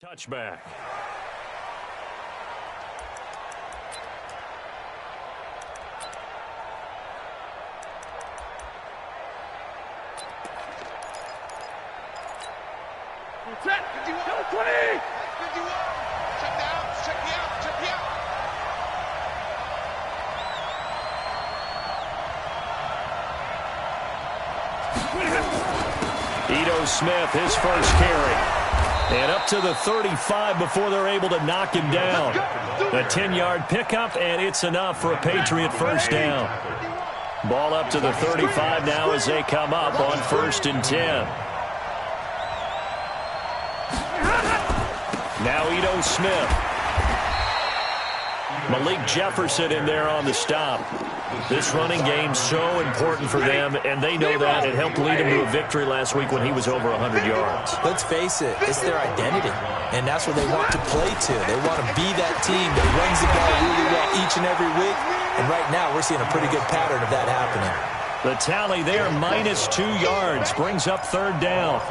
Touchback. Set. 20. 51. Check down. Check me out. Check me out. Ito Smith, his first carry. And up to the 35 before they're able to knock him down. A 10-yard pickup, and it's enough for a Patriot first down. Ball up to the 35 now as they come up on 1st and 10. Now Ito Smith. Malik Jefferson in there on the stop. This running game's so important for them, and they know that. It helped lead them to a victory last week when he was over 100 yards. Let's face it, it's their identity, and that's what they want to play to. They want to be that team that runs the ball really well each and every week, and right now we're seeing a pretty good pattern of that happening. The tally there, -2 yards, brings up 3rd down.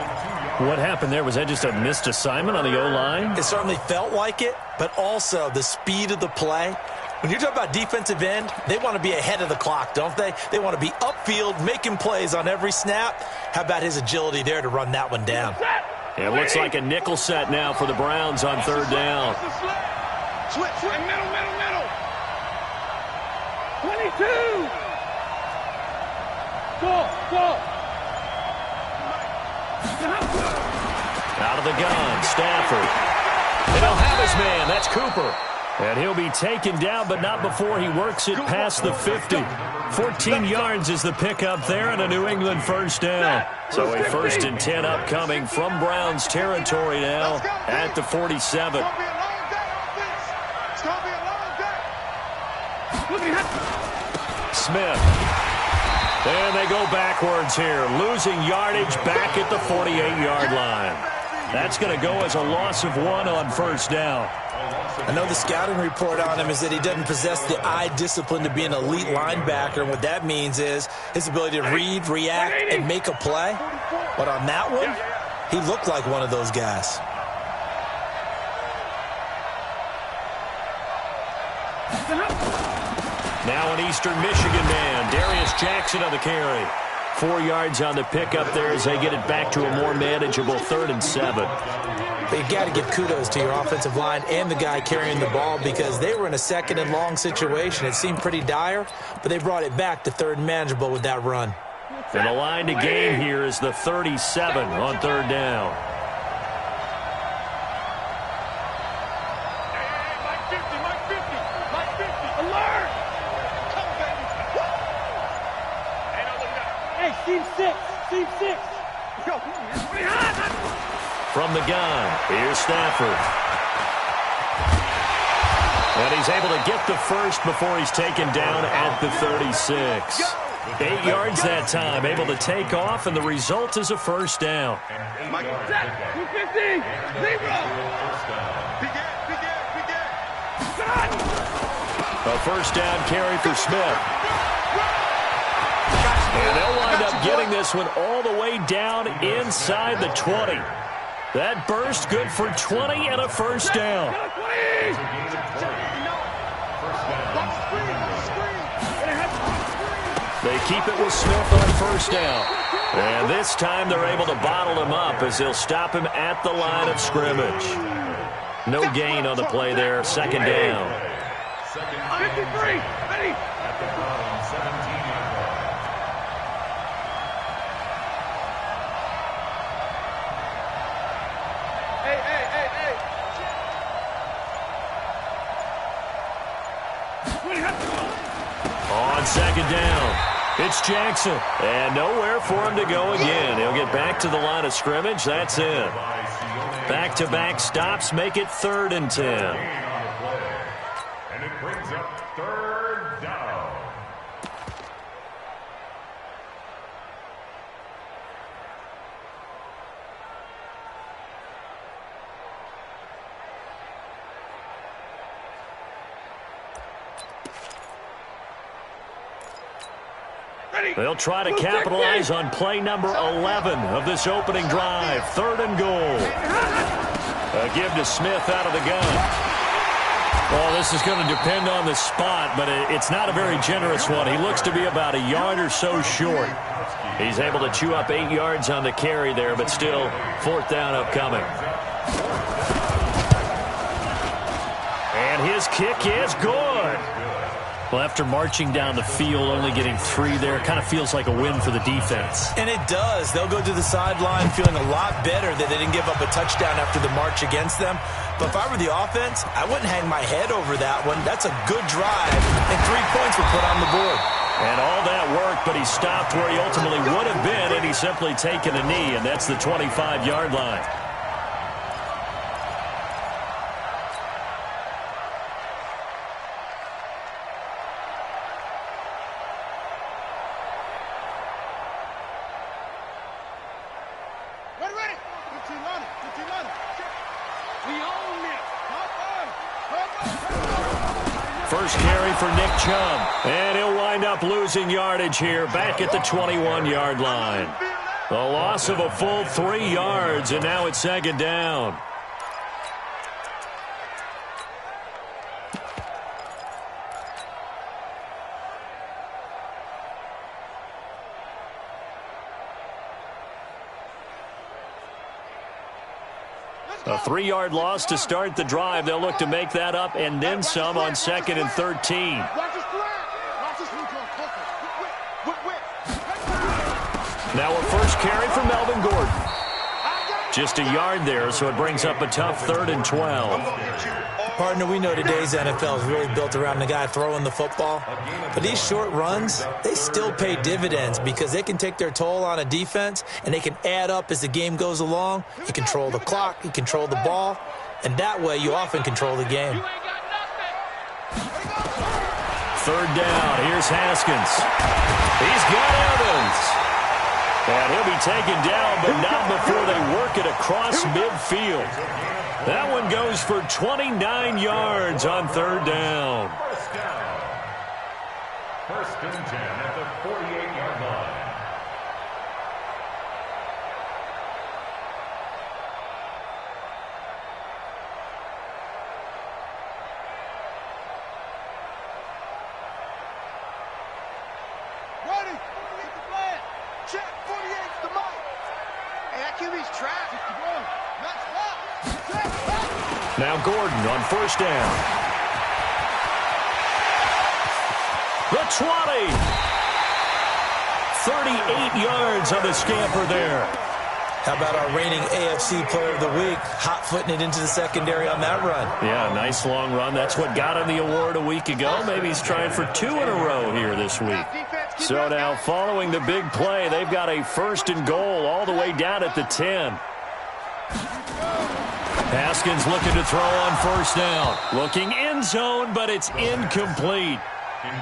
What happened there? Was that just a missed assignment on the O-line? It certainly felt like it, but also the speed of the play. When you're talking about defensive end, they want to be ahead of the clock, don't they? They want to be upfield, making plays on every snap. How about his agility there to run that one down? It looks like a nickel set now for the Browns on 3rd down. Switch. Middle. 22. Go. Out of the gun, Stafford. They don't have his man. That's Cooper. And he'll be taken down, but not before he works it past the 50. 14 yards is the pickup there, and a New England first down. So a 1st and 10 upcoming from Browns territory now at the 47. Smith. And they go backwards here, losing yardage back at the 48-yard line. That's going to go as a loss of 1 on 1st down. I know the scouting report on him is that he doesn't possess the eye discipline to be an elite linebacker, and what that means is his ability to read, react, and make a play. But on that one, he looked like one of those guys. Now an Eastern Michigan man, Darius Jackson on the carry. 4 yards on the pickup there as they get it back to a more manageable 3rd and 7. But you got to give kudos to your offensive line and the guy carrying the ball because they were in a 2nd and long situation. It seemed pretty dire, but they brought it back to 3rd and manageable with that run. And the line to gain here is the 37 on 3rd down. Team 6. Go. From the gun, here's Stafford. And he's able to get the first before he's taken down at the 36. 8 yards that time, able to take off, and the result is a first down. 250. A first down carry for Smith. And they'll wind up getting this one all the way down inside the 20. That burst good for 20 and a first down. They keep it with Smith on first down. And this time they're able to bottle him up as they'll stop him at the line of scrimmage. No gain on the play there, 2nd down. 53. Ready. On 2nd down, it's Jackson. And nowhere for him to go again. He'll get back to the line of scrimmage. That's it. Back-to-back stops make it 3rd and 10. And it brings up 3rd down. They'll try to capitalize on play number 11 of this opening drive. 3rd and goal. A give to Smith out of the gun. Well, this is going to depend on the spot, but it's not a very generous one. He looks to be about a yard or so short. He's able to chew up 8 yards on the carry there, but still 4th down upcoming. And his kick is good. Well, after marching down the field, only getting 3 there, kind of feels like a win for the defense. And it does. They'll go to the sideline feeling a lot better that they didn't give up a touchdown after the march against them. But if I were the offense, I wouldn't hang my head over that one. That's a good drive, and 3 points were put on the board. And all that worked, but he stopped where he ultimately would have been, and he's simply taken a knee, and that's the 25-yard line. First carry for Nick Chubb. And he'll wind up losing yardage here back at the 21-yard line. The loss of a full 3 yards, and now it's 2nd down. A 3-yard loss to start the drive. They'll look to make that up and then some on 2nd and 13. Now a first carry for Melvin Gordon. Just a yard there, so it brings up a tough 3rd and 12. Partner, we know today's NFL is really built around the guy throwing the football. But these short runs, they still pay dividends because they can take their toll on a defense, and they can add up as the game goes along. You control the clock, you control the ball, and that way you often control the game. 3rd down. Here's Haskins. He's got Evans. And he'll be taken down, but not before they work it across midfield. That one goes for 29 yards on 3rd down. First and 10 at the 48-yard line. Ready. Get the flag. Check. 48's the mic. Hey, that QB's trapped. Let's go. Now Gordon on 1st down. The 20. 38 yards on the scamper there. How about our reigning AFC Player of the Week, hot-footing it into the secondary on that run? Yeah, nice long run. That's what got him the award a week ago. Maybe he's trying for 2 in a row here this week. So now following the big play, they've got a 1st and goal all the way down at the 10. Haskins looking to throw on 1st down. Looking end zone, but it's incomplete.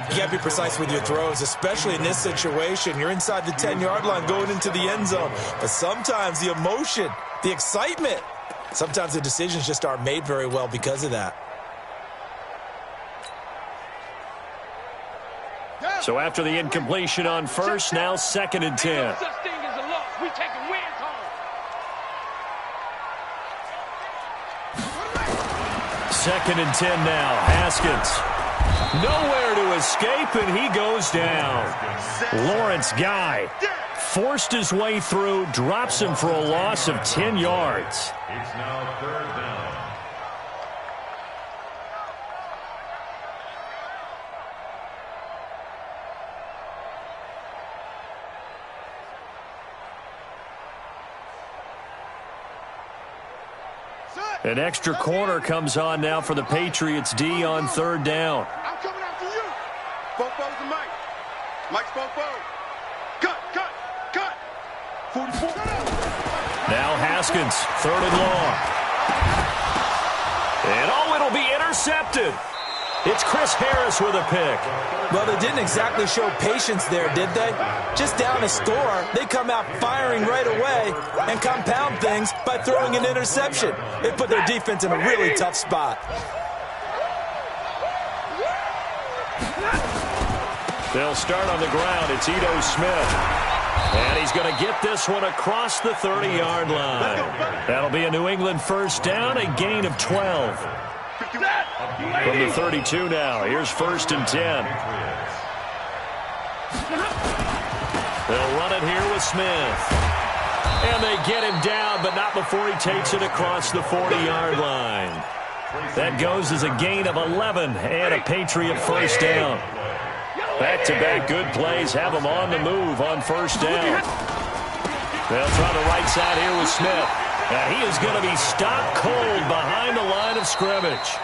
You got to be precise with your throws, especially in this situation. You're inside the 10-yard line going into the end zone. But sometimes the emotion, the excitement, sometimes the decisions just aren't made very well because of that. So after the incompletion on 1st, now 2nd and 10. Such thing as a loss. We taking wins home. 2nd and 10 now. Haskins. Nowhere to escape, and he goes down. Lawrence Guy forced his way through, drops him for a loss of 10 yards. It's now 3rd down. An extra corner comes on now for the Patriots D on 3rd down. I'm coming after you. Bofo's the mic. Mike's Bofo. Cut. 44. Now Haskins, 3rd and long. And it'll be intercepted. It's Chris Harris with a pick. Well, they didn't exactly show patience there, did they? Just down a score, they come out firing right away and compound things by throwing an interception. They put their defense in a really tough spot. They'll start on the ground. It's Ito Smith. And he's going to get this one across the 30-yard line. That'll be a New England first down, a gain of 12. From the 32 now, here's 1st and 10. They'll run it here with Smith. And they get him down, but not before he takes it across the 40-yard line. That goes as a gain of 11 and a Patriot first down. Back-to-back good plays have them on the move on first down. They'll try the right side here with Smith. And he is going to be stopped cold behind the line of scrimmage.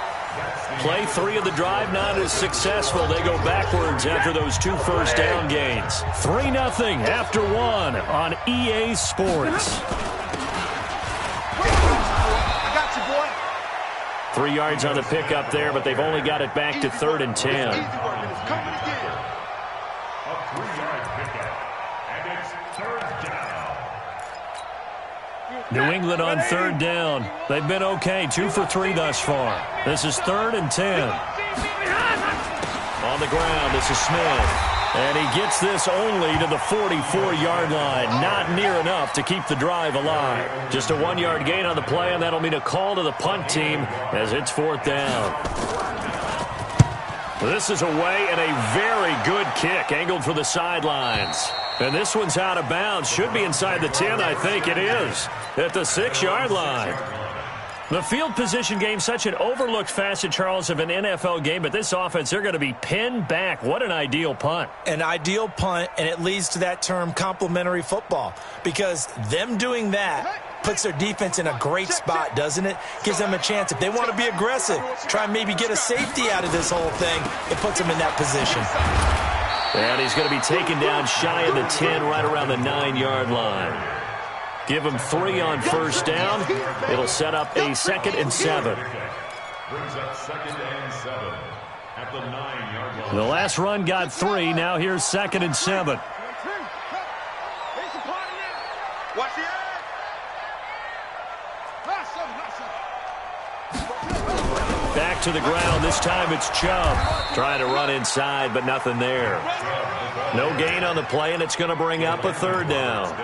Play 3 of the drive not as successful. They go backwards after those 2 first down gains. 3-0 after 1 on EA Sports. I got you, boy. 3 yards on the pickup there, but they've only got it back to 3rd and 10. A 3-yard pickup. And it's 3rd down. New England on 3rd down. They've been okay, 2 for 3 thus far. This is 3rd and 10. On the ground, this is Smith. And he gets this only to the 44-yard line. Not near enough to keep the drive alive. Just a 1-yard gain on the play, and that'll mean a call to the punt team as it's 4th down. This is away and a very good kick angled for the sidelines. And this one's out of bounds. Should be inside the 10, I think it is. At the 6-yard line. The field position game, such an overlooked facet, Charles, of an NFL game. But this offense, they're going to be pinned back. What an ideal punt. An ideal punt, and it leads to that term complementary football. Because them doing that puts their defense in a great spot, doesn't it? Gives them a chance. If they want to be aggressive, try and maybe get a safety out of this whole thing, it puts them in that position. And he's going to be taken down shy of the 10, right around the 9-yard line. Give him 3 on first down. It'll set up a 2nd and 7. Brings up 2nd and 7 at the 9-yard line. The last run got 3. Now here's 2nd and 7. Watch the Back to the ground. This time it's Chubb. Trying to run inside, but nothing there. No gain on the play, and it's going to bring up a 3rd down.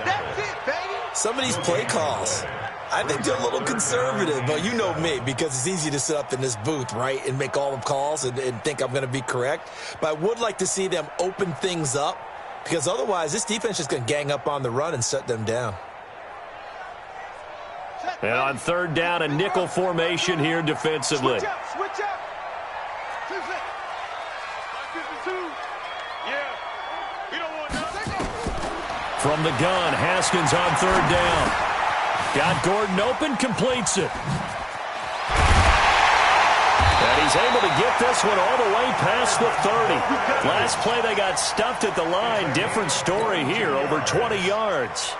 That's it, baby. Some of these play calls, I think they're a little conservative, but you know me, because it's easy to sit up in this booth, right, and make all the calls and think I'm going to be correct. But I would like to see them open things up, because otherwise this defense is going to gang up on the run and shut them down. And on 3rd down, a nickel formation here defensively. Switch up. From the gun, Haskins on 3rd down. Got Gordon open, completes it. And he's able to get this one all the way past the 30. Last play, they got stuffed at the line. Different story here, over 20 yards.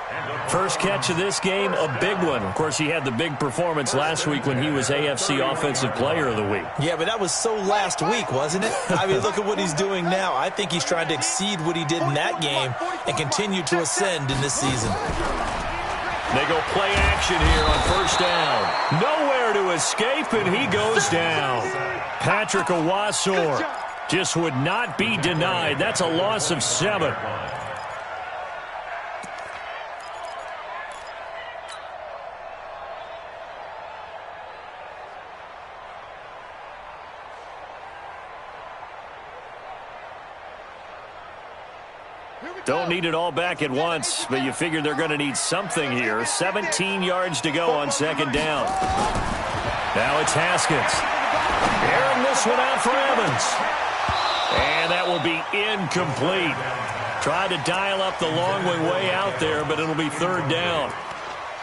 First catch of this game, a big one. Of course, he had the big performance last week when he was AFC Offensive Player of the Week. Yeah, but that was so last week, wasn't it? I mean, look at what he's doing now. I think he's trying to exceed what he did in that game and continue to ascend in this season. They go play action here on first down. Nowhere to escape, and he goes down. Patrick Owasor just would not be denied. That's a loss of 7. Don't need it all back at once, but you figure they're going to need something here. 17 yards to go on 2nd down. Now it's Haskins. Airing this one out for Evans. And that will be incomplete. Tried to dial up the long way out there, but it'll be 3rd down.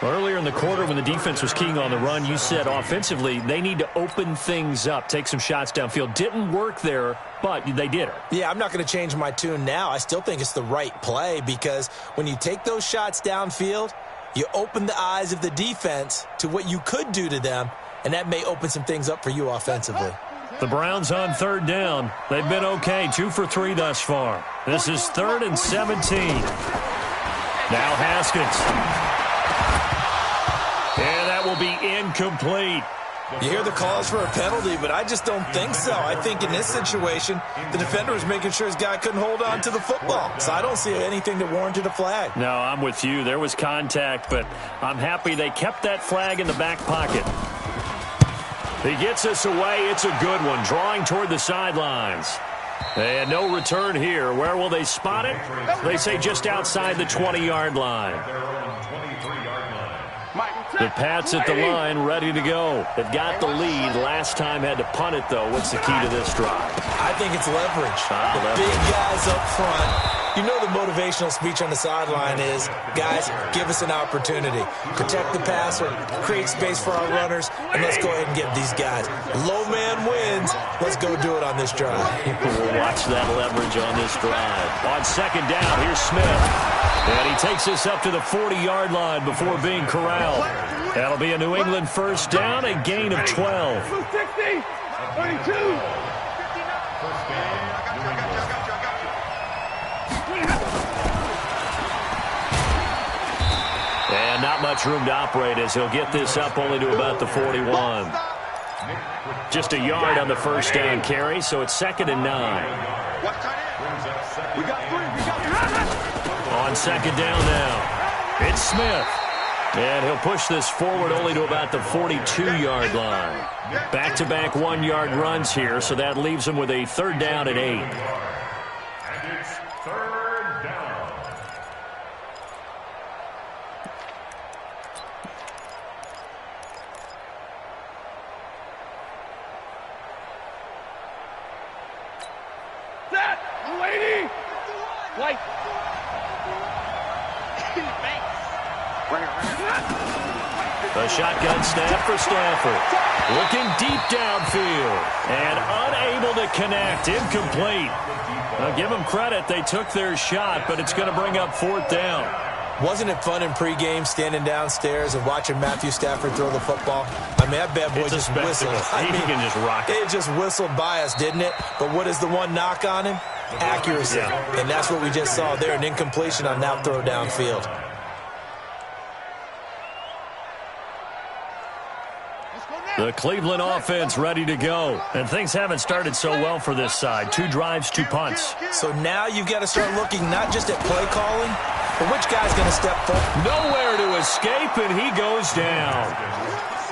Earlier in the quarter when the defense was keying on the run, you said offensively they need to open things up, take some shots downfield. Didn't work there, but they did it. Yeah, I'm not going to change my tune now. I still think it's the right play because when you take those shots downfield, you open the eyes of the defense to what you could do to them, and that may open some things up for you offensively. The Browns on 3rd down. They've been okay, 2 for 3 thus far. This is 3rd and 17. Now Haskins. And that will be incomplete. You hear the calls for a penalty, but I just don't think so. I think in this situation, the defender was making sure his guy couldn't hold on to the football. So I don't see anything that warranted a flag. No, I'm with you. There was contact, but I'm happy they kept that flag in the back pocket. He gets us away. It's a good one, drawing toward the sidelines. And no return here. Where will they spot it? They say just outside the 20-yard line. The Pats at the line, ready to go. They've got the lead. Last time had to punt it, though. What's the key to this drive? I think it's leverage. Big guys up front. You know the motivational speech on the sideline is, guys, give us an opportunity. Protect the passer, create space for our runners, and let's go ahead and get these guys. Low man wins. Let's go do it on this drive. We'll watch that leverage on this drive. On second down, here's Smith. And he takes us up to the 40-yard line before being corralled. That'll be a New England first down, a gain of 12. 260, 32. And not much room to operate as he'll get this up only to about the 41. Just a yard on the first down carry, so it's 2nd and 9. We got 3. On second down now, it's Smith. And he'll push this forward only to about the 42-yard line. Back-to-back 1-yard runs here, so that leaves him with a 3rd down and 8. And it's 3rd down. Set, lady. White. A shotgun snap for Stafford. Looking deep downfield. And unable to connect. Incomplete. Now, give them credit. They took their shot, but it's going to bring up 4th down. Wasn't it fun in pregame standing downstairs and watching Matthew Stafford throw the football? I mean, that bad boy just whistled. He can just rock it. It just whistled by us, didn't it? But what is the one knock on him? Accuracy. Yeah. And that's what we just saw there, an incompletion on that throw downfield. The Cleveland offense ready to go. And things haven't started so well for this side. 2 drives, 2 punts. So now you've got to start looking not just at play calling, but which guy's going to step forward. Nowhere to escape, and he goes down.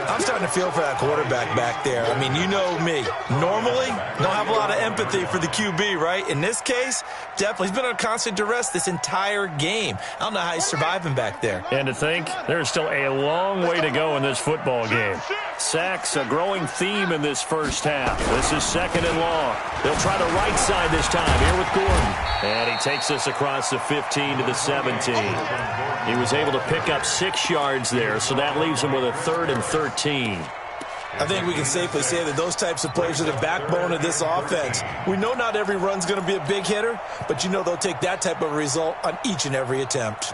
I'm starting to feel for that quarterback back there. I mean, you know me. Normally, don't have a lot of empathy for the QB, right? In this case, definitely. He's been on constant duress this entire game. I don't know how he's surviving back there. And to think, there's still a long way to go in this football game. Sacks, a growing theme in this first half. This is 2nd and long. They'll try the right side this time here with Gordon. And he takes us across the 15 to the 17. He was able to pick up 6 yards there, so that leaves him with a 3rd and 13. I think we can safely say that those types of plays are the backbone of this offense. We know not every run's going to be a big hitter, but you know they'll take that type of result on each and every attempt.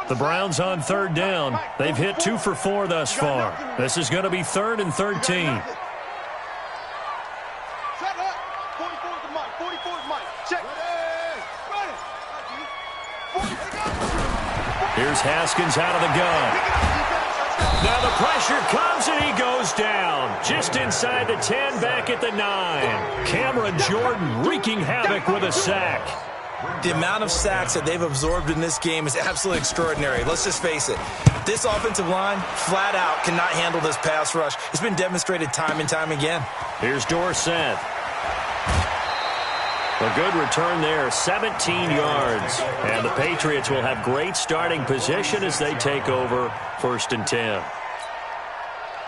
The Browns on 3rd down. They've hit 2 for 4 thus far. This is going to be 3rd and 13. Here's Haskins out of the gun. Now the pressure comes and he goes down. Just inside the 10, back at the 9. Cameron Jordan wreaking havoc with a sack. The amount of sacks that they've absorbed in this game is absolutely extraordinary. Let's just face it. This offensive line, flat out, cannot handle this pass rush. It's been demonstrated time and time again. Here's Dorsett. A good return there, 17 yards. And the Patriots will have great starting position as they take over 1st and 10.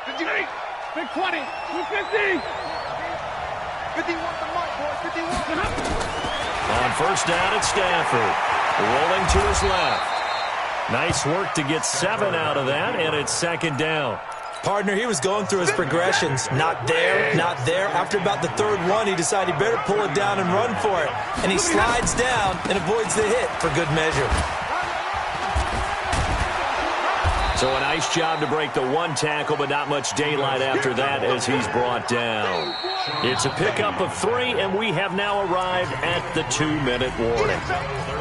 58, big 20, 250. 51 for Mike, boys, 51. On 1st down, it's Stafford. Rolling to his left. Nice work to get 7 out of that, and it's 2nd down. Partner, he was going through his progressions. Not there, not there. After about the 3rd one, he decided he better pull it down and run for it. And he slides down and avoids the hit for good measure. So a nice job to break the one tackle, but not much daylight after that as he's brought down. It's a pickup of 3, and we have now arrived at the 2-minute warning.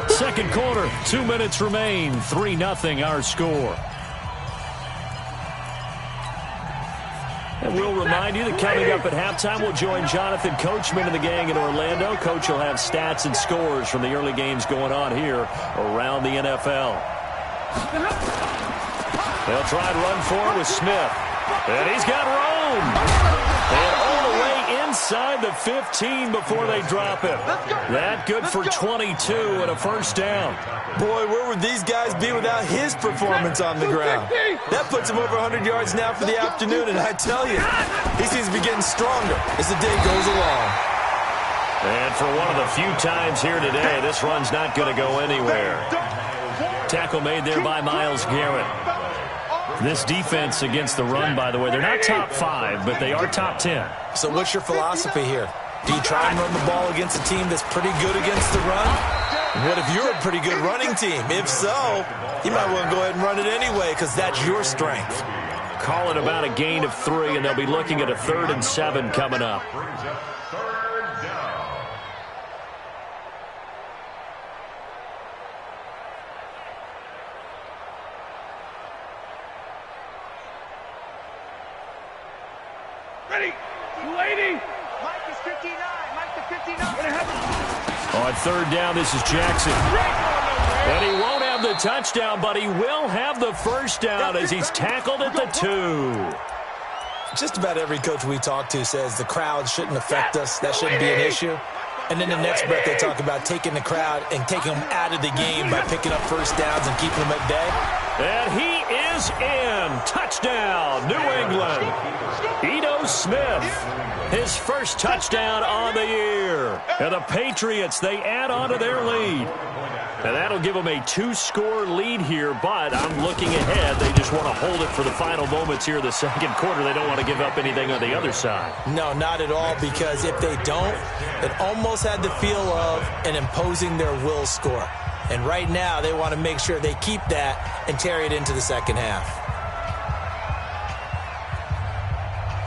Second quarter, 2 minutes remain, 3-0 our score. And we'll remind you that coming up at halftime, we'll join Jonathan Coachman and the gang in Orlando. Coach will have stats and scores from the early games going on here around the NFL. They'll try and run for it with Smith. And he's got room. And all the way inside the 15 before they drop him. That good for 22 and a first down. Boy, where would these guys be without his performance on the ground? That puts him over 100 yards now for the afternoon, and I tell you, he seems to be getting stronger as the day goes along. And for one of the few times here today, this run's not going to go anywhere. Tackle made there by Myles Garrett. This defense against the run, by the way, they're not top 5, but they are top 10. So what's your philosophy here? Do you try and run the ball against a team that's pretty good against the run? What if you're a pretty good running team? If so, you might want to go ahead and run it anyway because that's your strength. Call it about a gain of 3, and they'll be looking at a 3rd and 7 coming up. Ready. 280. Mike is 59. Mike is 59. On 3rd down, this is Jackson. And he won't have the touchdown, but he will have the first down as he's tackled at the 2. Just about every coach we talk to says the crowd shouldn't affect us. That shouldn't be an issue. And then the next breath they talk about taking the crowd and taking them out of the game by picking up first downs and keeping them at bay. And he is in. Touchdown, New England. Ito Smith, his first touchdown on the year. And the Patriots, they add on to their lead. And that'll give them a 2-score lead here, but I'm looking ahead. They just want to hold it for the final moments here in the second quarter. They don't want to give up anything on the other side. No, not at all, because if they don't, it almost had the feel of an imposing their will score. And right now, they want to make sure they keep that and carry it into the second half.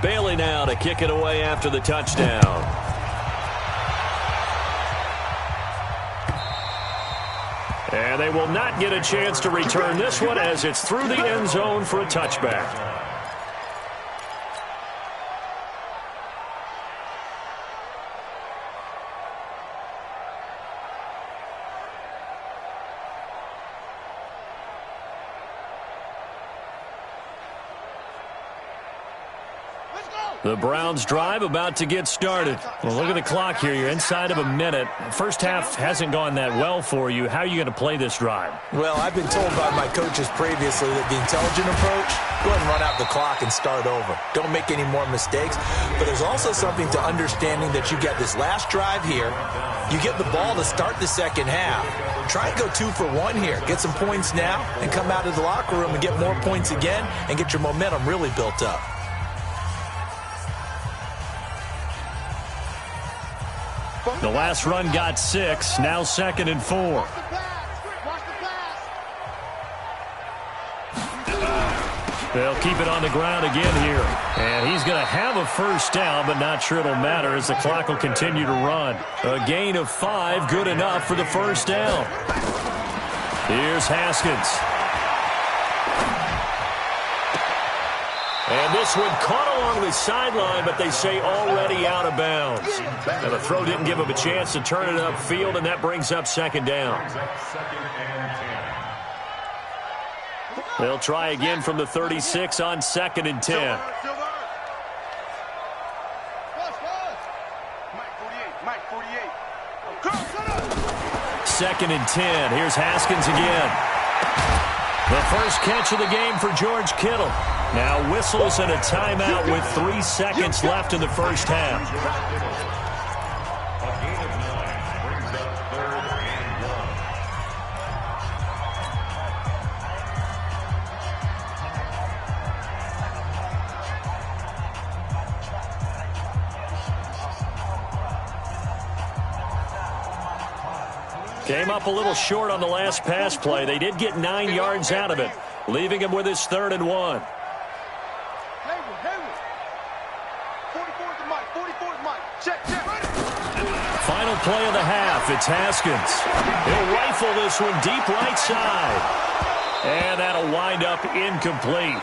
Bailey now to kick it away after the touchdown. And they will not get a chance to return this one as it's through the end zone for a touchback. The Browns drive about to get started. Well, look at the clock here. You're inside of a minute. First half hasn't gone that well for you. How are you going to play this drive? Well, I've been told by my coaches previously that the intelligent approach, go ahead and run out the clock and start over. Don't make any more mistakes. But there's also something to understanding that you get this last drive here. You get the ball to start the second half. Try and go 2 for 1 here. Get some points now and come out of the locker room and get more points again and get your momentum really built up. The last run got 6, now 2nd and 4. They'll keep it on the ground again here. And he's going to have a first down, but not sure it'll matter as the clock will continue to run. A gain of 5, good enough for the first down. Here's Haskins. And this one caught along the sideline, but they say already out of bounds. And the throw didn't give him a chance to turn it upfield, and that brings up 2nd down. They'll try again from the 36 on 2nd and 10. Second and 10. Here's Haskins again. The first catch of the game for George Kittle. Now whistles and a timeout with 3 seconds left in the first half. A gain of 9 brings up 3rd and 1. Came up a little short on the last pass play. They did get 9 yards out of it, leaving him with his 3rd and 1. Final play of the half. It's Haskins. He'll rifle this one deep right side. And that'll wind up incomplete.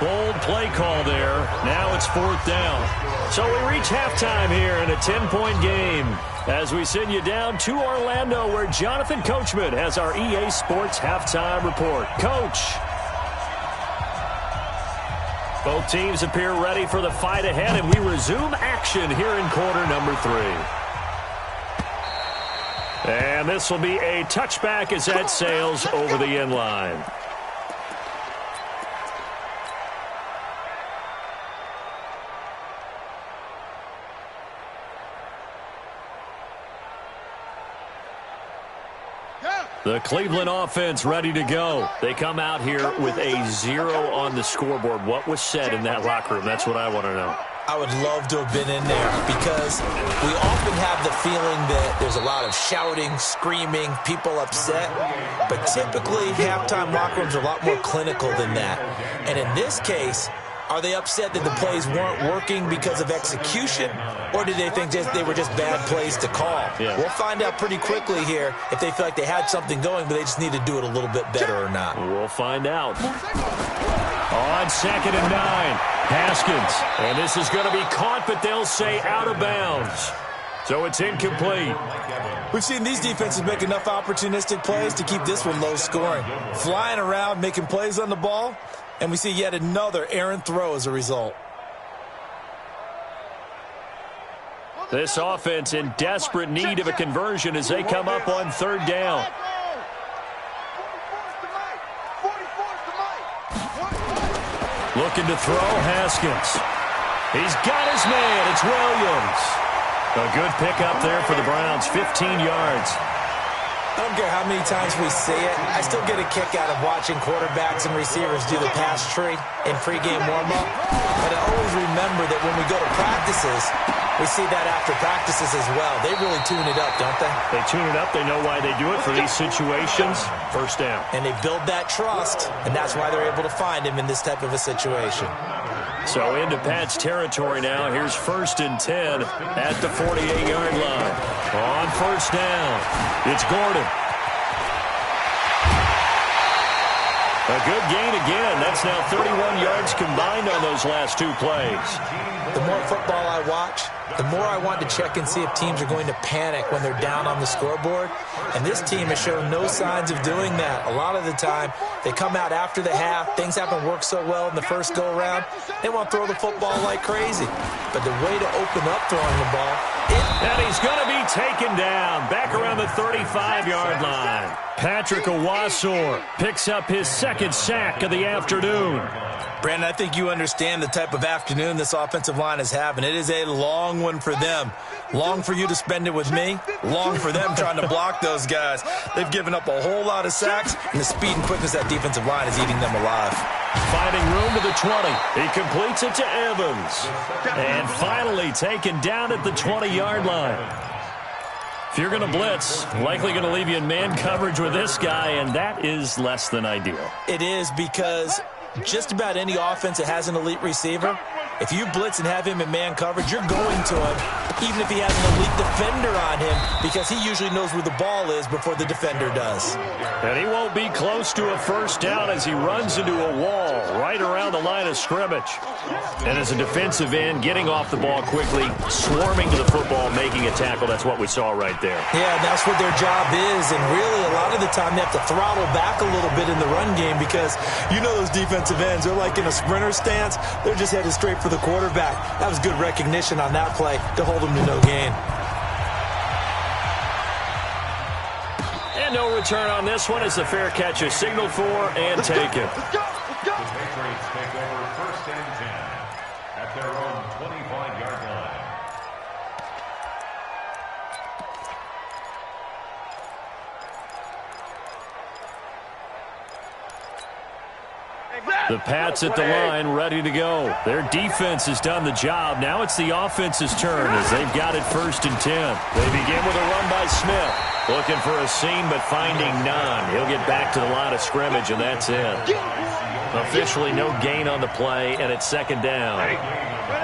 Bold play call there. Now it's 4th down. So we reach halftime here in a 10-point game as we send you down to Orlando, where Jonathan Coachman has our EA Sports halftime report. Coach. Both teams appear ready for the fight ahead, and we resume action here in quarter number 3. And this will be a touchback as that sails over the end line. The Cleveland offense ready to go. They come out here with a 0 on the scoreboard. What was said in that locker room? That's what I want to know. I would love to have been in there because we often have the feeling that there's a lot of shouting, screaming, people upset. But typically, halftime locker rooms are a lot more clinical than that. And in this case, are they upset that the plays weren't working because of execution, or did they think they were just bad plays to call? Yeah. We'll find out pretty quickly here if they feel like they had something going, but they just need to do it a little bit better or not. We'll find out. On 2nd and 9, Haskins. And this is going to be caught, but they'll say out of bounds. So it's incomplete. We've seen these defenses make enough opportunistic plays to keep this one low scoring. Flying around, making plays on the ball. And we see yet another errant throw as a result. This offense in desperate need of a conversion as they come up on 3rd down. Looking to throw, Haskins. He's got his man. It's Williams. A good pickup there for the Browns, 15 yards. I don't care how many times we see it. I still get a kick out of watching quarterbacks and receivers do the pass tree in pregame warm-up. But I always remember that when we go to practices, we see that after practices as well. They really tune it up, don't they? They tune it up. They know why they do it for these situations. 1st down. And they build that trust, and that's why they're able to find him in this type of a situation. So into Pat's territory now. Here's 1st and 10 at the 48-yard line. On 1st down, it's Gordon. A good gain again. That's now 31 yards combined on those last 2 plays. The more football I watch, the more I want to check and see if teams are going to panic when they're down on the scoreboard. And this team has shown no signs of doing that. A lot of the time, they come out after the half. Things haven't worked so well in the first go-around. They want to throw the football like crazy. But the way to open up throwing the ball... And he's going to be taken down back around the 35-yard line. Patrick Owasor picks up his 2nd sack of the afternoon. Brandon, I think you understand the type of afternoon this offensive line is having. It is a long one for them. Long for you to spend it with me. Long for them trying to block those guys. They've given up a whole lot of sacks, and the speed and quickness of that defensive line is eating them alive. Finding room to the 20. He completes it to Evans. And finally taken down at the 20-yard line. If you're going to blitz, likely going to leave you in man coverage with this guy, and that is less than ideal. It is, because just about any offense that has an elite receiver, if you blitz and have him in man coverage, you're going to him, even if he has an elite defender on him, because he usually knows where the ball is before the defender does. And he won't be close to a 1st down as he runs into a wall right around the line of scrimmage. And as a defensive end, getting off the ball quickly, swarming to the football, making a tackle, that's what we saw right there. Yeah, that's what their job is, and really a lot of the time they have to throttle back a little bit in the run game, because you know those defensive ends, they're like in a sprinter stance, they're just headed straight for the quarterback. That was good recognition on that play to hold him to no gain. And no return on this one as the fair catch is signaled for and taken. The Patriots take over 1st and 10 at their own 25-yard line. The Pats at the line, ready to go. Their defense has done the job. Now it's the offense's turn as they've got it 1st and 10. They begin with a run by Smith. Looking for a seam, but finding none. He'll get back to the line of scrimmage, and that's it. Officially no gain on the play, and it's second down.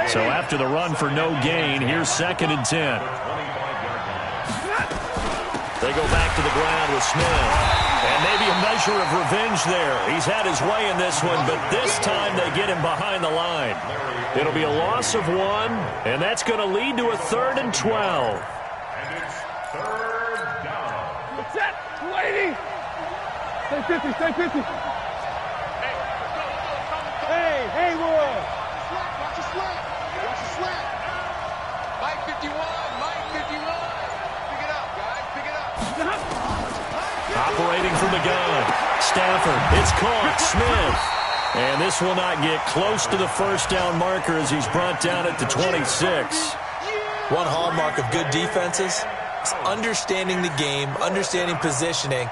So after the run for no gain, here's 2nd and 10. They go back to the ground with Smith. And maybe a measure of revenge there. He's had his way in this one, but this time they get him behind the line. It'll be a loss of 1, and that's going to lead to a 3rd and 12. And it's 3rd down. What's that? 280. Stay 50, stay 50. Hey, Will. Watch your slant. Watch your slant. Mike 51. Mike 51. Pick it up, guys. Pick it up. Operating from the gun. Stafford. It's caught. Smith. And this will not get close to the first down marker as he's brought down at the 26. One hallmark of good defenses is understanding the game, understanding positioning,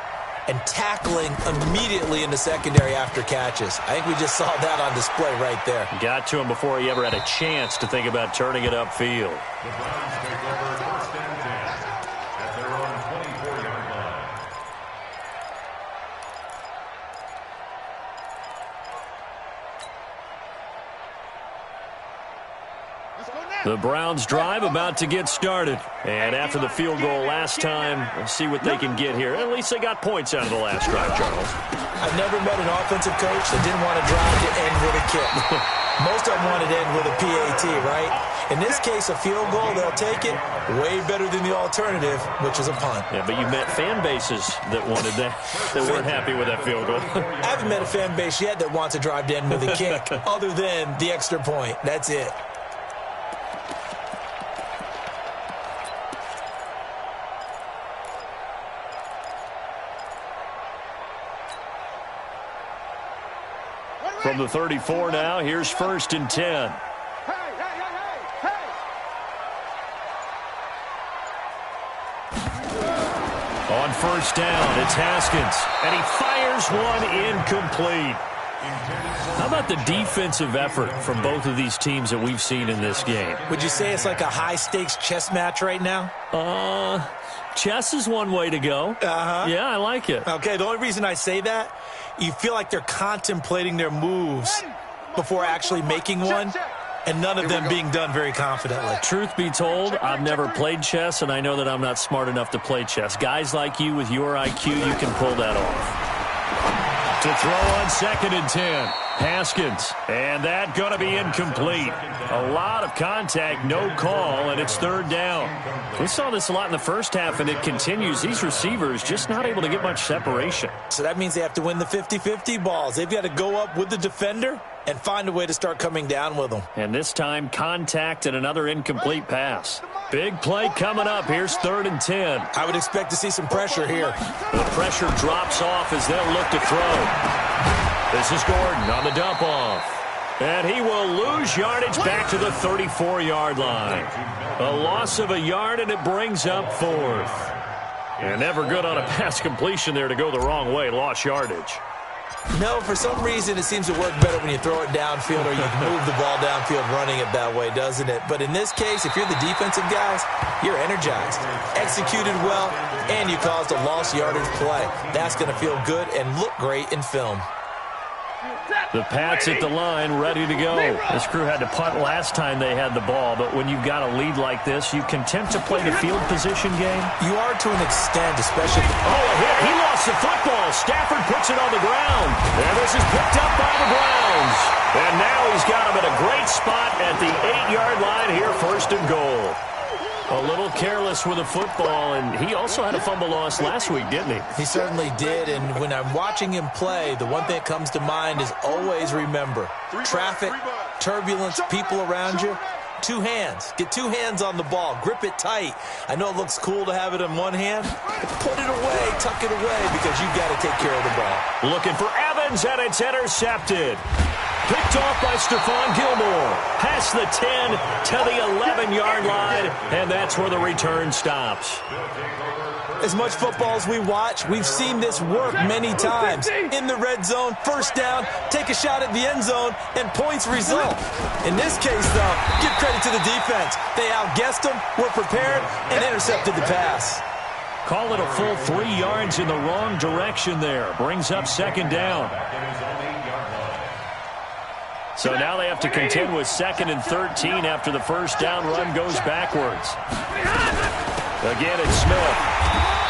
and tackling immediately in the secondary after catches. I think we just saw that on display right there. Got to him before he ever had a chance to think about turning it upfield. The Browns take over 1st and 10 at their own 24-yard line. The Browns drive about to get started. And after the field goal last time, let's see what they can get here. At least they got points out of the last drive, Charles. I've never met an offensive coach that didn't want to drive to end with a kick. Most of them wanted to end with a PAT, right? In this case, a field goal, they'll take it. Way better than the alternative, which is a punt. Yeah, but you met fan bases that wanted that weren't happy with that field goal. I haven't met a fan base yet that wants to drive to end with a kick, other than the extra point. That's it. From the 34 now, here's 1st and 10. On 1st down, it's Haskins. And he fires one incomplete. How about the defensive effort from both of these teams that we've seen in this game? Would you say it's like a high-stakes chess match right now? Chess is one way to go. Yeah, I like it. Okay, the only reason I say that, you feel like they're contemplating their moves before actually making one, and none of them being done very confidently. Truth be told, I've never played chess, and I know that I'm not smart enough to play chess. Guys like you with your IQ, you can pull that off. To throw on 2nd and 10. Haskins. And that going to be incomplete. A lot of contact, no call, and it's 3rd down. We saw this a lot in the first half, and it continues. These receivers just not able to get much separation. So that means they have to win the 50-50 balls. They've got to go up with the defender and find a way to start coming down with them. And this time, contact and another incomplete pass. Big play coming up. Here's 3rd and 10. I would expect to see some pressure here. The pressure drops off as they'll look to throw. This is Gordon on the dump off. And he will lose yardage back to the 34-yard line. A loss of a yard, and it brings up 4th. And never good on a pass completion there to go the wrong way. Lost yardage. No, for some reason it seems to work better when you throw it downfield or you move the ball downfield running it that way, doesn't it? But in this case, if you're the defensive guys, you're energized, executed well, and you caused a lost yardage play. That's going to feel good and look great in film. The Pats at the line, ready to go. This crew had to punt last time they had the ball, but when you've got a lead like this, you content to play the field position game? You are to an extent, especially... Oh, a hit. He lost the football. Stafford puts it on the ground. And this is picked up by the Browns. And now he's got him at a great spot at the 8-yard line here, 1st and goal. A little careless with the football, and he also had a fumble loss last week, didn't he? He certainly did, and when I'm watching him play, the one thing that comes to mind is always remember, traffic, turbulence, people around you, 2 hands. Get 2 hands on the ball. Grip it tight. I know it looks cool to have it in one hand, but put it away, tuck it away, because you've got to take care of the ball. Looking for Evans, and it's intercepted. Picked off by Stephon Gilmore. Past the 10 to the 11-yard line, and that's where the return stops. As much football as we watch, we've seen this work many times. In the red zone, 1st down, take a shot at the end zone, and points result. In this case, though, give credit to the defense. They outguessed them, were prepared, and intercepted the pass. Call it a full 3 yards in the wrong direction there. Brings up second down. So now they have to contend with 2nd and 13 after the first down run goes backwards. Again, it's Smith.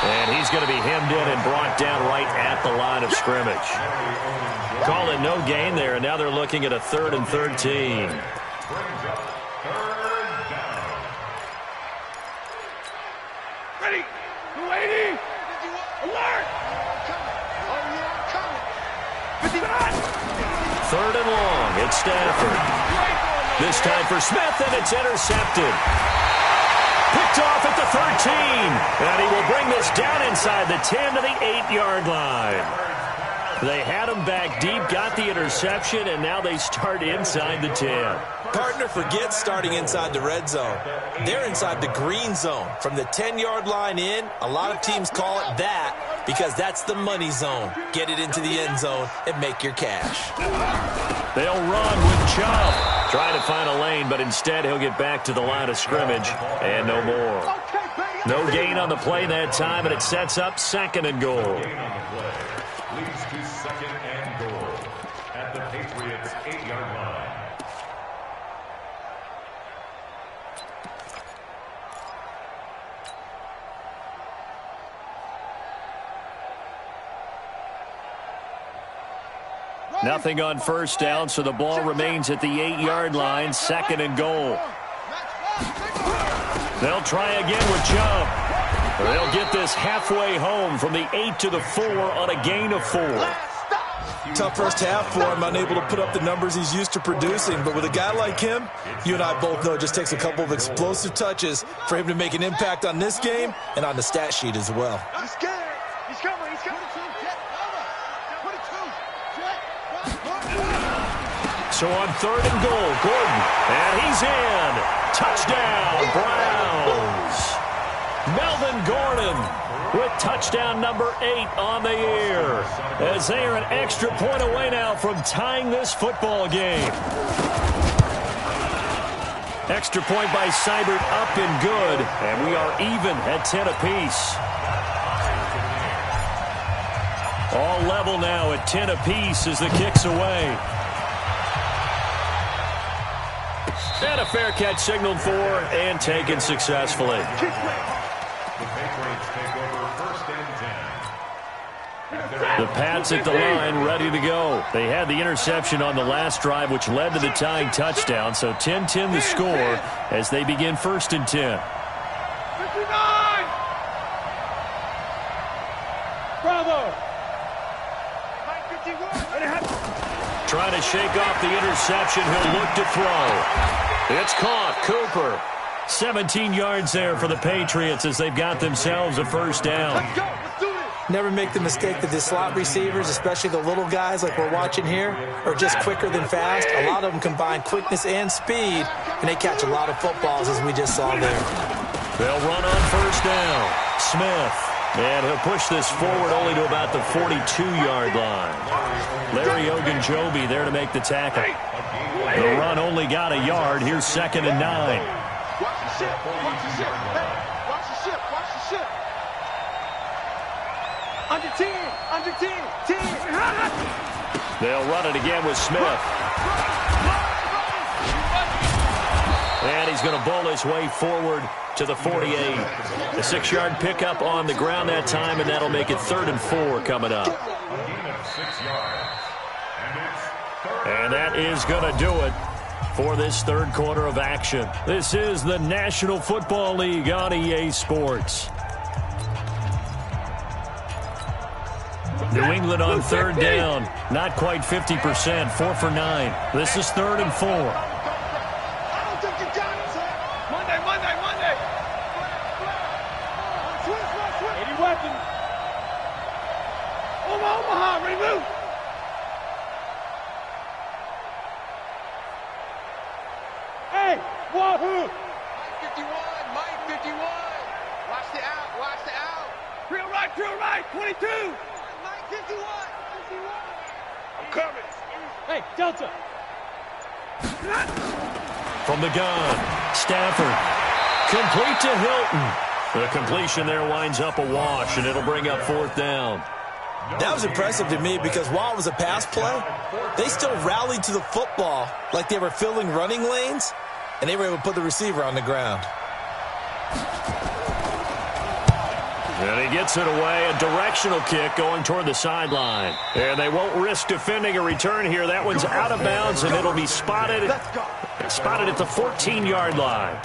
And he's going to be hemmed in and brought down right at the line of scrimmage. Call it no gain there, and now they're looking at a 3rd and 13. Ready. 280. Alert. 3rd and long. It's Stafford. This time for Smith, and it's intercepted. Picked off at the 13. And he will bring this down inside the 10 to the 8-yard line. They had him back deep, got the interception, and now they start inside the 10. Partner, forget starting inside the red zone. They're inside the green zone. From the 10-yard line in, a lot of teams call it that because that's the money zone. Get it into the end zone and make your cash. They'll run with Chubb. Trying to find a lane, but instead he'll get back to the line of scrimmage and no more. No gain on the play that time, and it sets up 2nd and goal. Leads to 2nd and goal at the Patriots' 8-yard line. Nothing on first down, so the ball remains at the 8-yard line, 2nd and goal. They'll try again with Chubb. They'll get this halfway home from the 8 to the 4 on a gain of 4. Tough first half for him, unable to put up the numbers he's used to producing. But with a guy like him, you and I both know it just takes a couple of explosive touches for him to make an impact on this game and on the stat sheet as well. He's scared. He's coming. He's coming. So on 3rd and goal, Gordon, and he's in. Touchdown, Browns. Melvin Gordon with touchdown number 8 on the year, as they are an extra point away now from tying this football game. Extra point by Seibert up and good, and we are even at 10 apiece. All level now at 10 apiece as the kick's away. And a fair catch signaled for and taken successfully. The Patriots take over 1st and 10. The Pats at the line, ready to go. They had the interception on the last drive, which led to the tying touchdown. So 10-10 the score as they begin 1st and 10. 59. Bravo. Trying to shake off the interception. He'll look to throw. It's caught. Cooper. 17 yards there for the Patriots as they've got themselves a first down. Let's go. Let's do this. Never make the mistake that the slot receivers, especially the little guys like we're watching here, are just quicker than fast. A lot of them combine quickness and speed, and they catch a lot of footballs as we just saw there. They'll run on first down. Smith. And he'll push this forward only to about the 42-yard line. Larry Ogunjobi there to make the tackle. The run only got a yard. Here's 2nd and 9. Watch the ship. Watch the ship. Hey, watch the ship. Watch the ship. Under 10. Under 10. 10. They'll run it again with Smith. And he's going to bowl his way forward to the 48. A 6-yard pickup on the ground that time, and that'll make it 3rd and 4 coming up. A gain of 6 yards. And that is going to do it for this 3rd quarter of action. This is the National Football League on EA Sports. New England on 3rd down. Not quite 50%. 4 for 9. This is 3rd and 4. I don't think you got it, sir. Monday. Switch. 80 weapons. Omaha, ready, move. Hey, wahoo. Mike 51. Watch the out. Drill right, 22. Mike 51. I'm coming. Hey, Delta. From the gun, Stafford. Complete to Hilton. The completion there winds up a wash, and it'll bring up 4th down. That was impressive to me because while it was a pass play, they still rallied to the football like they were filling running lanes, and they were able to put the receiver on the ground. And he gets it away, a directional kick going toward the sideline. And they won't risk defending a return here. That one's out of bounds, and it'll be spotted at the 14-yard line.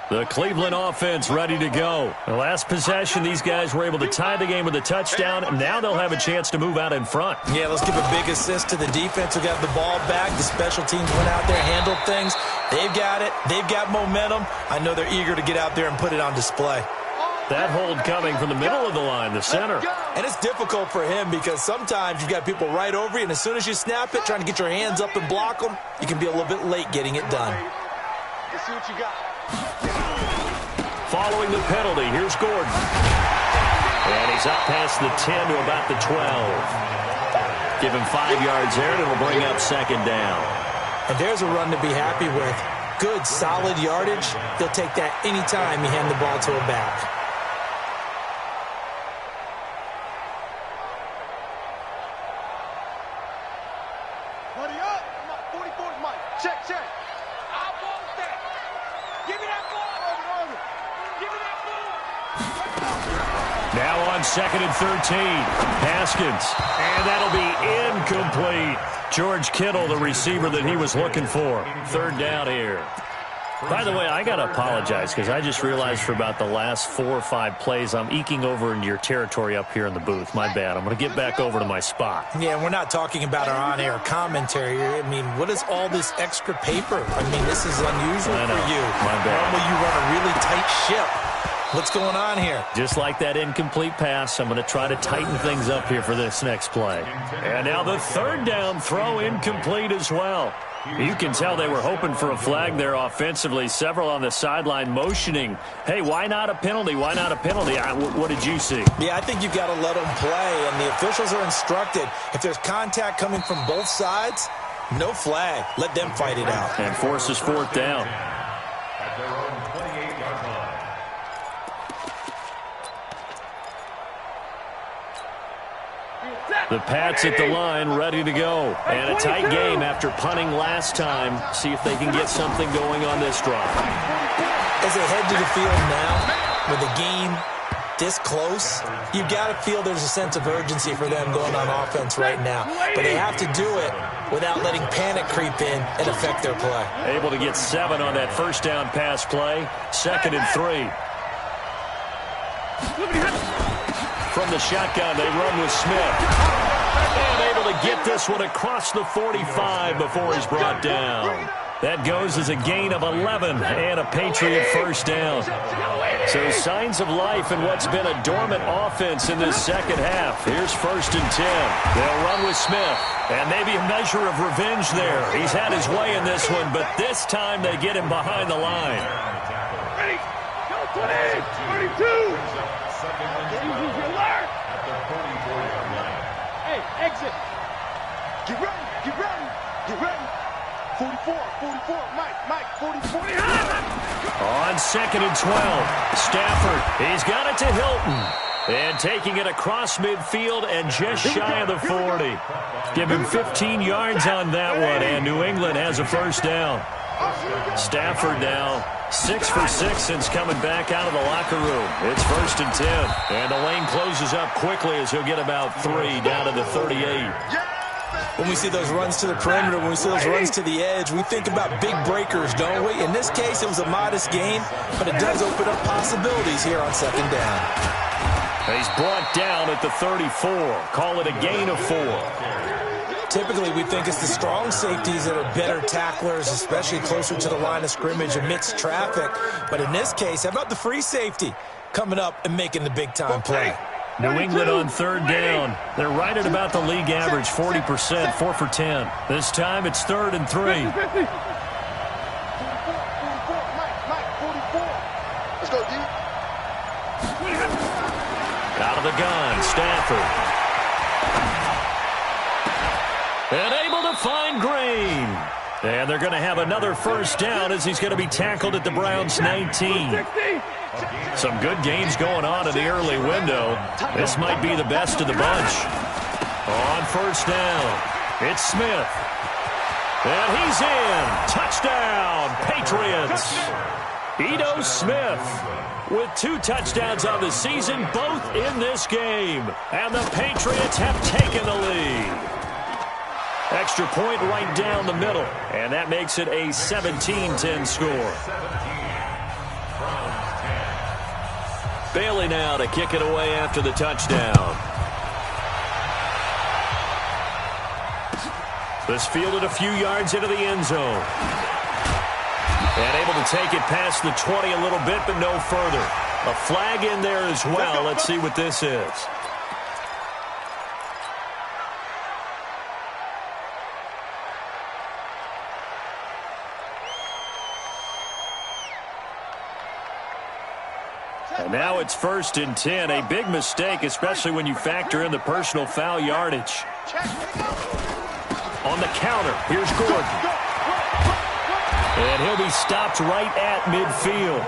The Cleveland offense ready to go. The last possession, these guys were able to tie the game with a touchdown, and now they'll have a chance to move out in front. Yeah, let's give a big assist to the defense who got the ball back. The special teams went out there, handled things. They've got it. They've got momentum. I know they're eager to get out there and put it on display. That hold coming from the middle of the line, the center. And it's difficult for him because sometimes you've got people right over you, and as soon as you snap it, trying to get your hands up and block them, you can be a little bit late getting it done. Let's see what you got. Following the penalty, here's Gordon. And he's up past the 10 to about the 12. Give him 5 yards there, and it'll bring up 2nd down. And there's a run to be happy with. Good, solid yardage. They'll take that anytime you hand the ball to a back. Buddy up. 44's Mike. Check. I want that. Give me that ball. Over. Give me that ball. Now on 2nd and 13. Haskins. And that'll be incomplete. George Kittle, the receiver that he was looking for. 3rd down here. By the way, I got to apologize because I just realized for about the last 4 or 5 plays, I'm eking over into your territory up here in the booth. My bad. I'm going to get back over to my spot. Yeah, we're not talking about our on-air commentary. I mean, what is all this extra paper? I mean, this is unusual for you. My bad. Normally you run a really tight ship. What's going on here? Just like that incomplete pass, I'm going to try to tighten things up here for this next play. And now the 3rd down throw incomplete as well. You can tell they were hoping for a flag there offensively. Several on the sideline motioning, hey, why not a penalty? Why not a penalty? What did you see? Yeah, I think you've got to let them play, and the officials are instructed. If there's contact coming from both sides, no flag. Let them fight it out. And forces 4th down. At their own 28-yard line. The Pats at the line, ready to go. And a tight game after punting last time. See if they can get something going on this drive. As they head to the field now, with the game this close, you've got to feel there's a sense of urgency for them going on offense right now. But they have to do it without letting panic creep in and affect their play. Able to get 7 on that 1st down pass play. 2nd and 3. From the shotgun, they run with Smith. And able to get this one across the 45 before he's brought down. That goes as a gain of 11 and a Patriot 1st down. So signs of life in what's been a dormant offense in this 2nd half. Here's 1st and 10. They'll run with Smith. And maybe a measure of revenge there. He's had his way in this one, but this time they get him behind the line. Ready. Go 20. 32. Hey, exit. Get ready. 44, Mike, 44. On 2nd and 12, Stafford, he's got it to Hilton. And taking it across midfield and just shy of the 40. Give him 15 yards on that one, and New England has a 1st down. Stafford now 6 for 6 since coming back out of the locker room. It's 1st and 10. And the lane closes up quickly as he'll get about 3 down to the 38. When we see those runs to the perimeter, when we see those runs to the edge, we think about big breakers, don't we? In this case, it was a modest gain, but it does open up possibilities here on 2nd down. He's brought down at the 34. Call it a gain of 4. Typically, we think it's the strong safeties that are better tacklers, especially closer to the line of scrimmage amidst traffic. But in this case, how about the free safety coming up and making the big-time play? New England on 3rd down. They're right at about the league average, 40%, 4 for 10. This time it's 3rd and 3. 44, Mike, 44. Let's go, D. Out of the gun, Stafford. And able to find Green. And they're going to have another first down as he's going to be tackled at the Browns' 19. Some good games going on in the early window. This might be the best of the bunch. On first down, it's Smith. And he's in. Touchdown, Patriots. Ito Smith with 2 touchdowns on the season, both in this game. And the Patriots have taken the lead. Extra point right down the middle. And that makes it a 17-10 score. Bailey now to kick it away after the touchdown. This fielded a few yards into the end zone. And able to take it past the 20 a little bit, but no further. A flag in there as well. Let's see what this is. And now it's 1st and 10. A big mistake, especially when you factor in the personal foul yardage. On the counter, here's Gordon. And he'll be stopped right at midfield.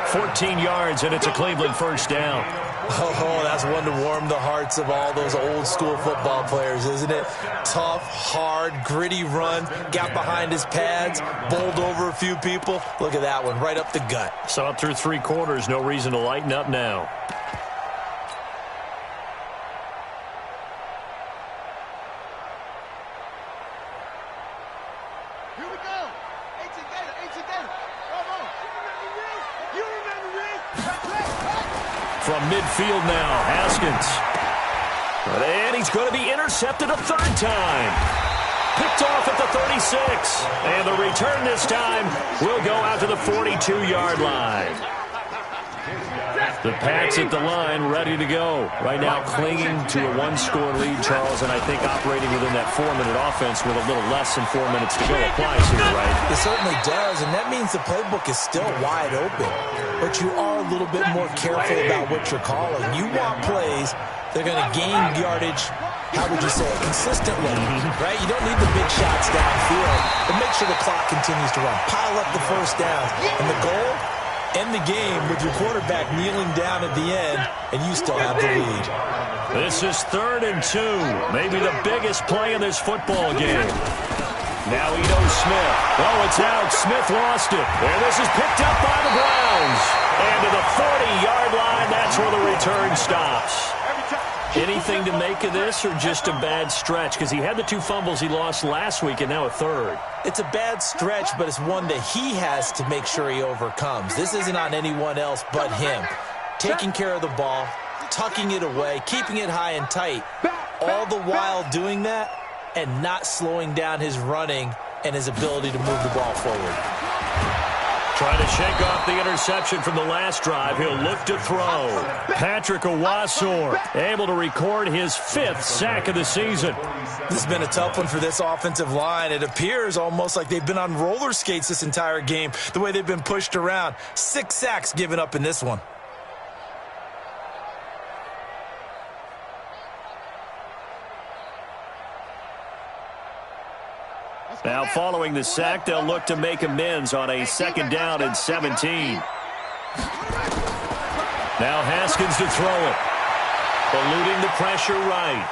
14 yards, and it's a Cleveland first down. Oh, that's one to warm the hearts of all those old-school football players, isn't it? Tough, hard, gritty run. Got behind his pads, bowled over a few people. Look at that one, right up the gut. Saw it through 3 quarters. No reason to lighten up now. From midfield now, Haskins. And he's going to be intercepted a 3rd time. Picked off at the 36. And the return this time will go out to the 42-yard line. The Pats at the line, ready to go. Right now clinging to a 1-score lead, Charles, and I think operating within that 4-minute offense with a little less than 4 minutes to go applies here, right? It certainly does, and that means the playbook is still wide open. But you are a little bit more careful about what you're calling. You want plays that are going to gain yardage, how would you say it, consistently, right? You don't need the big shots downfield, but make sure the clock continues to run. Pile up the first downs, and the goal, end the game with your quarterback kneeling down at the end, and you still have the lead. This is 3rd and 2, maybe the biggest play in this football game. Now Ito Smith. Oh, it's out. Smith lost it. And this is picked up by the Browns. And to the 40-yard line, that's where the return stops. Anything to make of this or just a bad stretch? Because he had the 2 fumbles he lost last week and now a 3rd. It's a bad stretch, but it's one that he has to make sure he overcomes. This isn't on anyone else but him. Taking care of the ball, tucking it away, keeping it high and tight, all the while doing that and not slowing down his running and his ability to move the ball forward. Trying to shake off the interception from the last drive. He'll look to throw. Patrick Owasor able to record his 5th sack of the season. This has been a tough one for this offensive line. It appears almost like they've been on roller skates this entire game, the way they've been pushed around. 6 sacks given up in this one. Now following the sack, they'll look to make amends on a 2nd down and 17. Now Haskins to throw it. Eluding the pressure right.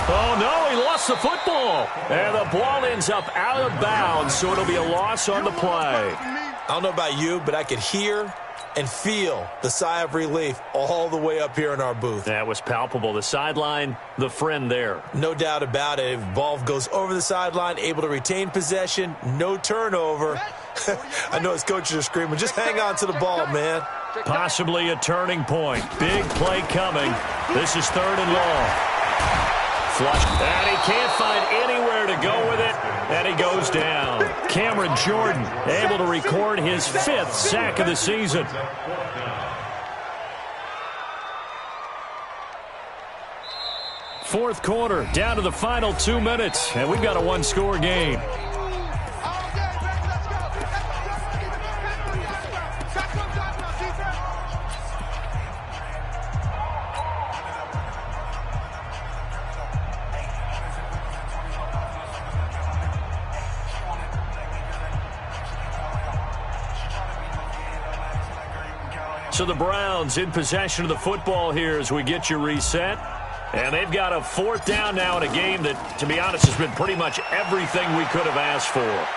Oh, no, he lost the football. And the ball ends up out of bounds, so it'll be a loss on the play. I don't know about you, but I could hear and feel the sigh of relief all the way up here in our booth. That was palpable. The sideline, the friend there. No doubt about it. If ball goes over the sideline, able to retain possession, no turnover. I know his coaches are screaming, just hang on to the ball, man. Possibly a turning point. Big play coming. This is 3rd and long. Flush. And he can't find anywhere to go with it. And he goes down. Cameron Jordan able to record his 5th sack of the season. Fourth quarter, down to the final 2 minutes. And we've got a 1-score game. So the Browns in possession of the football here as we get you reset. And they've got a 4th down now in a game that, to be honest, has been pretty much everything we could have asked for.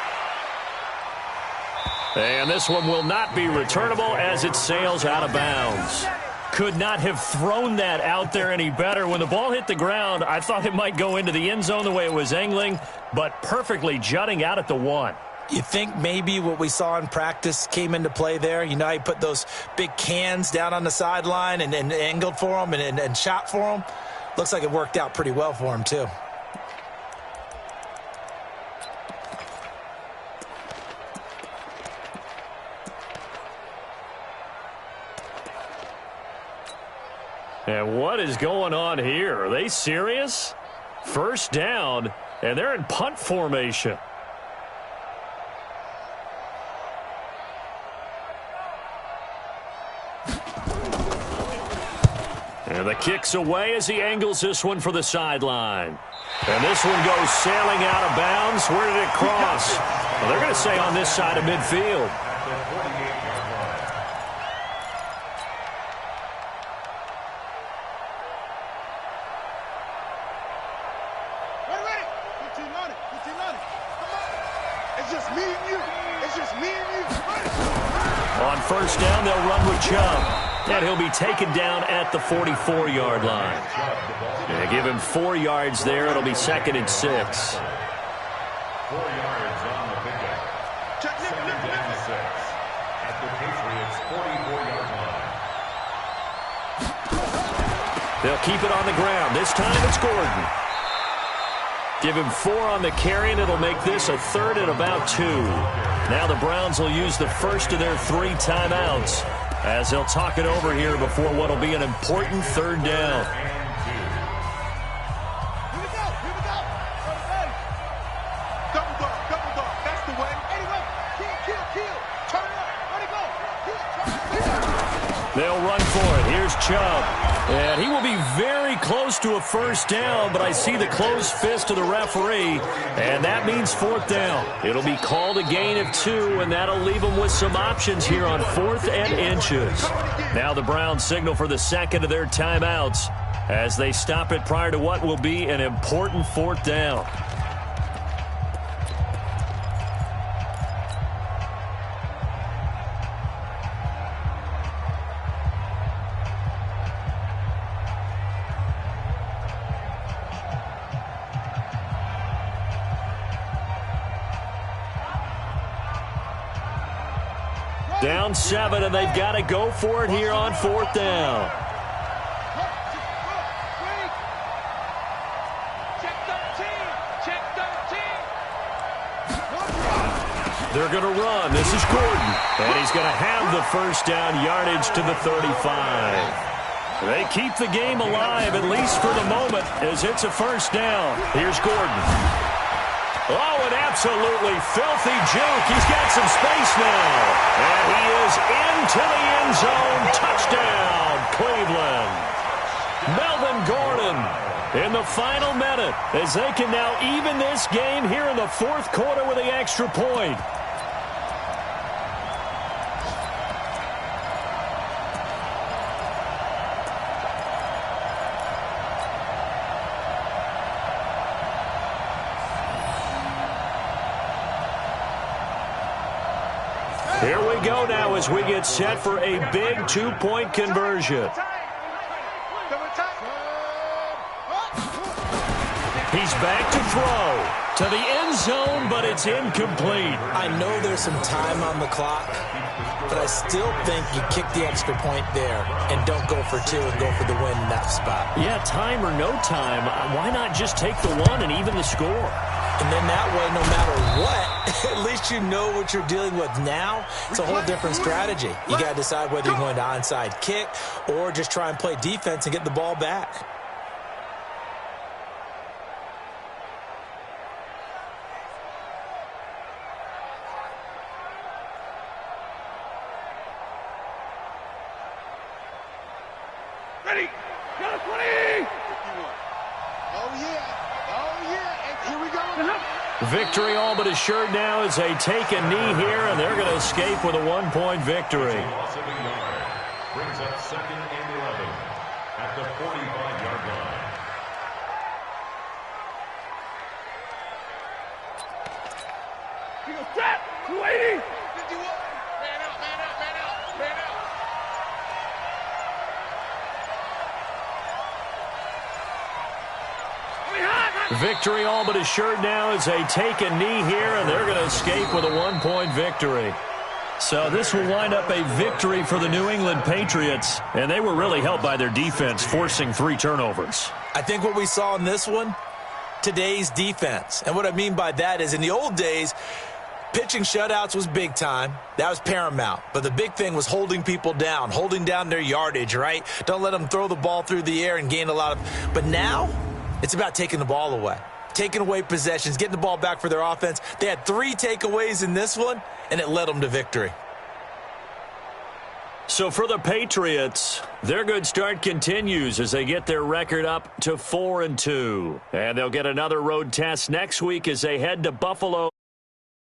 And this one will not be returnable as it sails out of bounds. Could not have thrown that out there any better. When the ball hit the ground, I thought it might go into the end zone the way it was angling, but perfectly jutting out at the 1. You think maybe what we saw in practice came into play there? You know, he put those big cans down on the sideline and angled for him and shot for him. Looks like it worked out pretty well for him, too. And what is going on here? Are they serious? 1st down, and they're in punt formation. And the kick's away as he angles this one for the sideline. And this one goes sailing out of bounds. Where did it cross? Well, they're going to say on this side of midfield. Ready. 15 on it. Come on. It's just me and you. On 1st down, they'll run with Chubb. And he'll be taken down at the 44-yard line. And give him 4 yards there. It'll be 2nd and 6. 4 yards on the pickup. 2nd down 6 at the Patriots' 44-yard line. They'll keep it on the ground. This time it's Gordon. Give him 4 on the carry, and it'll make this a 3rd and about 2. Now the Browns will use the first of their 3 timeouts as they'll talk it over here before what will be an important 3rd down. Here we go. Double dog. That's the way. Anyway, kill. Turn it up. Let it go. They'll run for it. Here's Chubb. And he will be very close to a 1st down, but I see the closed fist of the referee, and that means 4th down. It'll be called a gain of 2, and that'll leave them with some options here on 4th and inches. Now the Browns signal for the 2nd of their timeouts as they stop it prior to what will be an important 4th down. Down 7, and they've got to go for it here on 4th down. They're going to run. This is Gordon, and he's going to have the 1st down yardage to the 35. They keep the game alive, at least for the moment, as it's a 1st down. Here's Gordon. Oh, an absolutely filthy juke. He's got some space now. And he is into the end zone. Touchdown, Cleveland. Melvin Gordon in the final minute as they can now even this game here in the 4th quarter with the extra point. Here we go now as we get set for a big 2-point conversion. He's back to throw to the end zone, but it's incomplete. I know there's some time on the clock, but I still think you kick the extra point there and don't go for 2 and go for the win in that spot. Yeah, time or no time, why not just take the 1 and even the score? And then that way, no matter what, at least you know what you're dealing with now. It's a whole different strategy. You got to decide whether you're going to onside kick or just try and play defense and get the ball back. Ready? Got a 20! Oh, yeah. And here we go. Victory all but assured now as they take a knee here, and they're going to escape with a 1-point victory. up 2nd and 11 at the 45-yard line. He goes, trap, 280. 51. Man out, man out, man out, man out. Victory all but assured now as they take a knee here, and they're going to escape with a 1-point victory. So this will wind up a victory for the New England Patriots, and they were really helped by their defense, forcing 3 turnovers. I think what we saw in this one, today's defense. And what I mean by that is in the old days, pitching shutouts was big time. That was paramount. But the big thing was holding people down, holding down their yardage, right? Don't let them throw the ball through the air and gain a lot of... But now, it's about taking the ball away. Taking away possessions, getting the ball back for their offense. They had 3 takeaways in this one, and it led them to victory. So for the Patriots, their good start continues as they get their record up to 4-2. And they'll get another road test next week as they head to Buffalo.